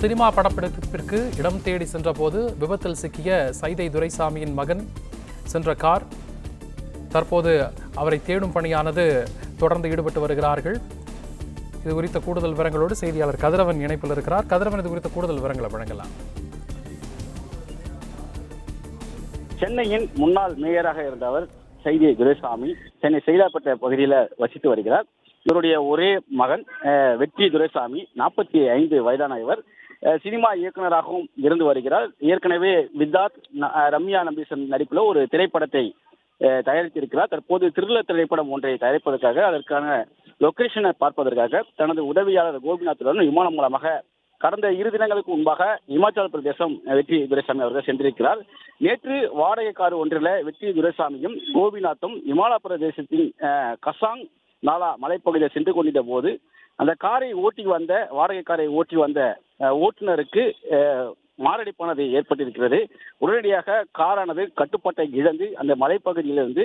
Cinema படப்பிடிப்பிற்கு இடம் தேடி சென்றபோது விபத்தில் சிக்கிய சைதை துரைசாமியின் மகன் சென்ற கார் தற்போது அவரை தேடும் பணியானது தொடர்ந்து ஈடுபட்டு வருகிறார்கள். இது குறித்த கூடுதல் விவரங்களோடு செய்தியாளர் கதிரவன் இணைப்பில் இருக்கிறார். கதிரவன், இது குறித்த கூடுதல் விவரங்களை வழங்கலாம். சென்னையின் முன்னாள் மேயராக இருந்தவர் சைதை துரைசாமி சென்னை சைதாப்பேட்டை பகுதியில் வசித்து வருகிறார். இவருடைய ஒரே மகன் வெற்றி துரைசாமி 45 வயதான இவர் சினிமா இயக்குநராகவும் இருந்து வருகிறார். ஏற்கனவே வித்தார்த் ரம்யா நம்பீசன் நடிப்பில் ஒரு திரைப்படத்தை தயாரித்திருக்கிறார். தற்போது த்ரில்லர் திரைப்படம் ஒன்றை தயாரிப்பதற்காக அதற்கான லொகேஷனை பார்ப்பதற்காக தனது உதவியாளர் கோபிநாத்துடன் விமானம் மூலமாக கடந்த 2 தினங்களுக்கு முன்பாக இமாச்சல பிரதேசம் வெற்றி துரைசாமி அவர்கள் சென்றிருக்கிறார். நேற்று வாடகை கார் ஒன்றில் வெற்றி துரைசாமியும் கோபிநாத்தும் இமாச்சல பிரதேசத்தின் கசாங் நாலா மலைப்பகுதியில் சென்று கொண்டிருந்த போது அந்த வாடகை காரை ஓட்டி வந்த ஓட்டுநருக்கு மாரடைப்பானது ஏற்பட்டிருக்கிறது. உடனடியாக காரானது கட்டுப்பாட்டை இழந்து அந்த மலைப்பகுதியிலிருந்து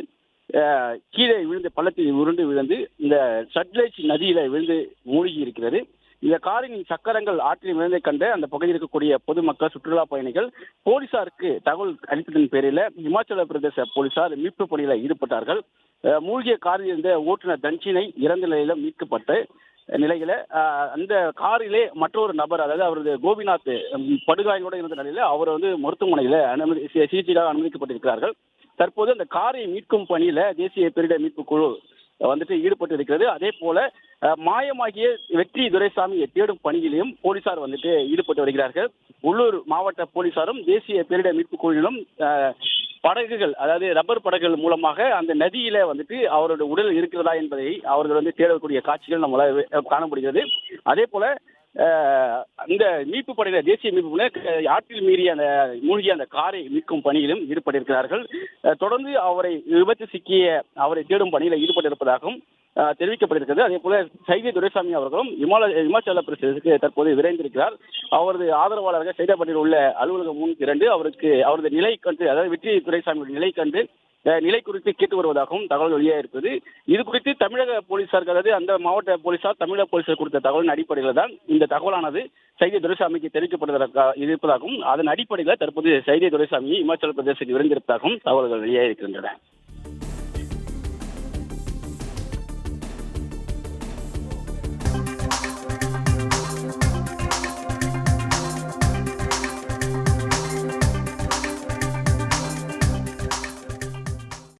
கீழே விழுந்து பள்ளத்தில் உருண்டு விழுந்து இந்த சட்லேஜ் நதியில விழுந்து மூழ்கி இருக்கிறது. இந்த காரின் சக்கரங்கள் ஆற்றில் விழுந்தை கண்டு அந்த பகுதியில் இருக்கக்கூடிய பொதுமக்கள், சுற்றுலா பயணிகள் போலீசாருக்கு தகவல் அளித்ததன் பேரில் இமாச்சல பிரதேச போலீசார் மீட்பு பணியில ஈடுபட்டார்கள். மூழ்கிய காரில் இருந்த ஓட்டுநர் தன்சினை இறந்த நிலையில மீட்கப்பட்ட நிலையில அந்த காரிலே மற்றொரு நபர், அதாவது அவரது கோபிநாத் படுகாயோடு இருந்த நிலையில அவர் மருத்துவமனையில சிகிச்சைக்காக அனுமதிக்கப்பட்டிருக்கிறார்கள். தற்போது அந்த காரை மீட்கும் பணியில தேசிய பேரிடர் மீட்பு குழு ஈடுபட்டு இருக்கிறது. அதே போல மாயமாகிய வெற்றி துரைசாமியை தேடும் பணியிலையும் போலீசார் ஈடுபட்டு வருகிறார்கள். உள்ளூர் மாவட்ட போலீசாரும் தேசிய பேரிடர் மீட்பு குழுவிலும் படகுகள், அதாவது ரப்பர் படகுகள் மூலமாக அந்த நதியில அவரோட உடல் இருக்கிறதா என்பதை அவர்கள் தேடக்கூடிய காட்சிகள் நம்மளால காண முடிகிறது. அதே போல இந்த மீட்பு படையினர், தேசிய மீட்பு படையினர் ஆற்றில் மூழ்கிய அந்த காரை மீட்கும் பணியிலும் ஈடுபட்டிருக்கிறார்கள். தொடர்ந்து விபத்து சிக்கிய அவரை தேடும் பணியில் ஈடுபட்டிருப்பதாகவும் தெரிவிக்கப்பட்டிருக்கிறது. அதே போல சைதை துரைசாமி அவர்களும் இமாச்சல பிரதேசத்துக்கு தற்போது விரைந்திருக்கிறார். அவரது ஆதரவாளர்கள் சைதாப்பேட்டையில் உள்ள அலுவலகம் முன் திரண்டு அவரது நிலை கண்டு, அதாவது வெற்றி துரைசாமியுடைய நிலை கண்டு நிலை குறித்து கேட்டு வருவதாகவும் தகவல் வெளியாக இருப்பது. இது குறித்து தமிழக போலீசார்கள், அதாவது அந்த மாவட்ட போலீசார் தமிழக போலீசார் கொடுத்த தகவலின் அடிப்படையில் தான் இந்த தகவலானது சைதை துரைசாமிக்கு தெரிவிக்கப்பட்டதாக இருப்பதாகவும் அதன் அடிப்படையில் தற்போது சைதை துரைசாமி இமாச்சல பிரதேசத்துக்கு விரைந்திருப்பதாகவும் தகவல்கள் வெளியாக இருக்கின்றன.